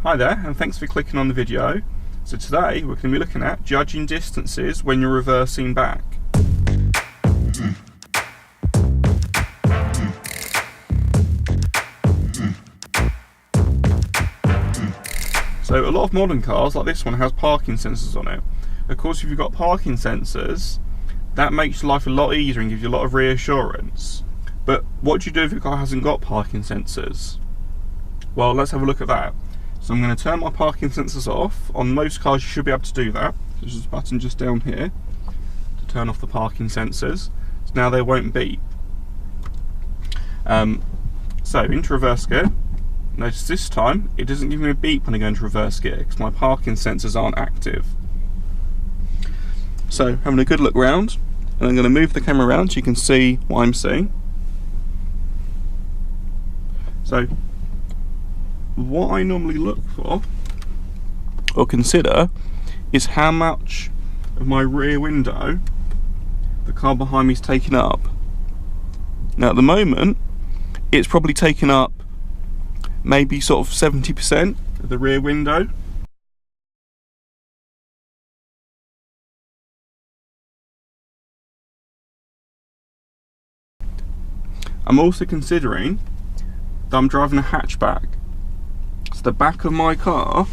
Hi there, and thanks for clicking on the video. So today we're going to be looking at judging distances when you're reversing back. So a lot of modern cars, like this one, has parking sensors on it. Of course, if you've got parking sensors, that makes life a lot easier and gives you a lot of reassurance. But what do you do if your car hasn't got parking sensors? Well, let's have a look at that. So I'm going to turn my parking sensors off. On most cars you should be able to do that. There's this button just down here to turn off the parking sensors. So now they won't beep. So into reverse gear. Notice this time it doesn't give me a beep when I go into reverse gear because my parking sensors aren't active. So having a good look round, and I'm going to move the camera around so you can see what I'm seeing. So what I normally look for or consider is how much of my rear window the car behind me is taking up. Now at the moment it's probably taken up maybe sort of 70% of the rear window. I'm also considering that I'm driving a hatchback. So the back of my car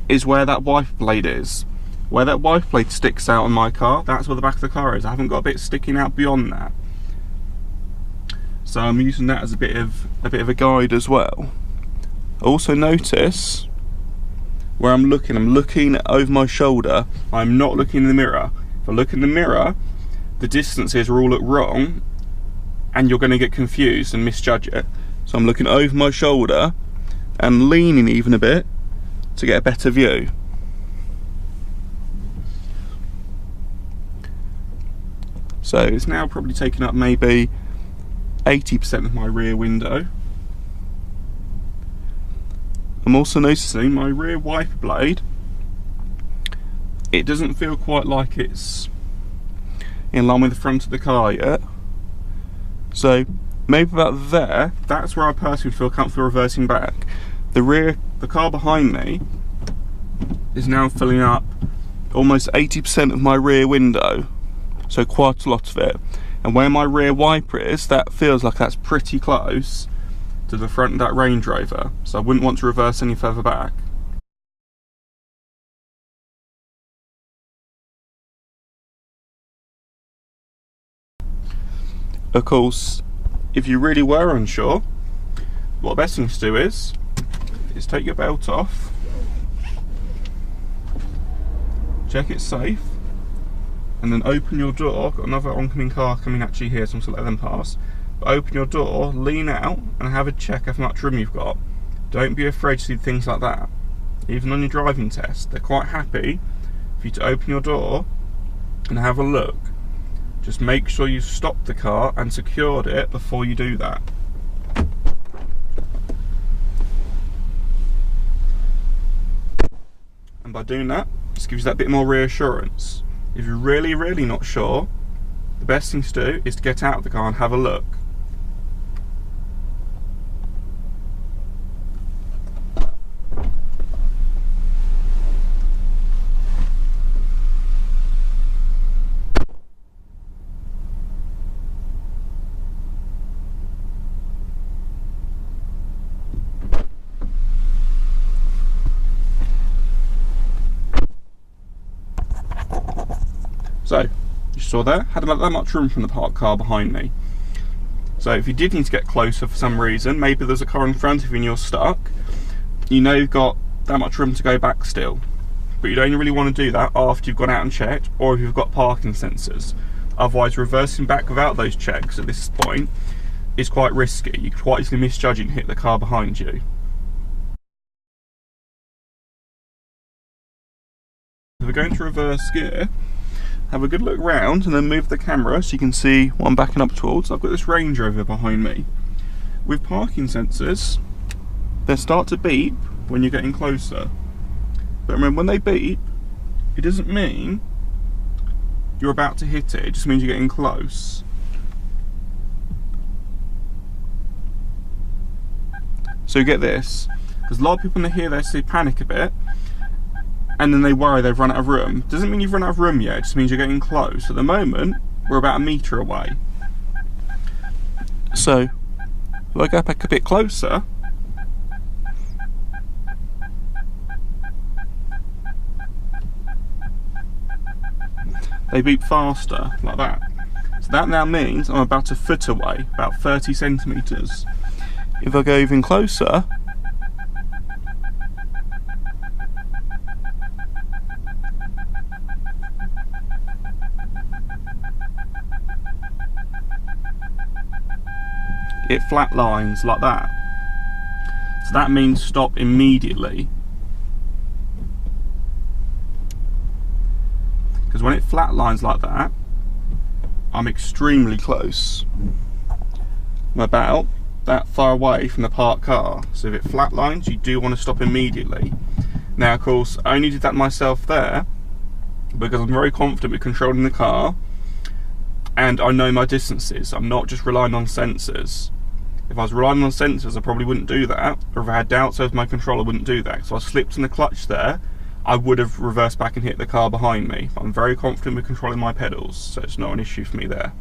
is where that wiper blade is. Where that wiper blade sticks out on my car, that's where the back of the car is. I haven't got a bit sticking out beyond that. So I'm using that as a bit of a guide as well. Also notice where I'm looking over my shoulder. I'm not looking in the mirror. If I look in the mirror, the distances will all look wrong and you're going to get confused and misjudge it. So I'm looking over my shoulder and leaning even a bit to get a better view. So it's now probably taken up maybe 80% of my rear window. I'm also noticing my rear wiper blade, it doesn't feel quite like it's in line with the front of the car yet. So maybe about there, that's where I personally feel comfortable reversing back. The car behind me is now filling up almost 80% of my rear window, so quite a lot of it. And where my rear wiper is, that feels like that's pretty close to the front of that Range Rover, so I wouldn't want to reverse any further back. Of course, if you really were unsure, what the best thing to do is take your belt off, check it's safe, and then open your door. Got another oncoming car coming at you here, so I'm just going to let them pass. But open your door, lean out, and have a check of how much room you've got. Don't be afraid to do things like that. Even on your driving test, they're quite happy for you to open your door and have a look. Just make sure you've stopped the car and secured it before you do that. And by doing that, just gives you that bit more reassurance. If you're really not sure, the best thing to do is to get out of the car and have a look. So, you saw there, had about that much room from the parked car behind me. So if you did need to get closer for some reason, maybe there's a car in front of you and you're stuck, you know you've got that much room to go back still. But you'd only really want to do that after you've gone out and checked, or if you've got parking sensors. Otherwise, reversing back without those checks at this point is quite risky. You could quite easily misjudge and hit the car behind you. If we're going to reverse gear, have a good look round and then move the camera so you can see what I'm backing up towards. I've got this Range Rover behind me. With parking sensors, they start to beep when you're getting closer. But remember, when they beep, it doesn't mean you're about to hit it, it just means you're getting close. So get this, Because a lot of people when they hear this, they panic a bit, and then they worry they've run out of room. Doesn't mean you've run out of room yet, it just means you're getting close. At the moment, we're about 1 metre away. So, if I go back a bit closer, they beep faster, like that. So that now means I'm about 1 foot away, about 30 centimetres. If I go even closer, it flatlines like that. So that means stop immediately. Because when it flatlines like that, I'm extremely close. I'm about that far away from the parked car. So if it flatlines, you do want to stop immediately. Now, of course, I only did that myself there because I'm very confident with controlling the car and I know my distances. I'm not just relying on sensors. If I was relying on sensors, I probably wouldn't do that. Or if I had doubts over my control, I wouldn't do that. So I slipped in the clutch there, I would have reversed back and hit the car behind me. I'm very confident with controlling my pedals, so it's not an issue for me there.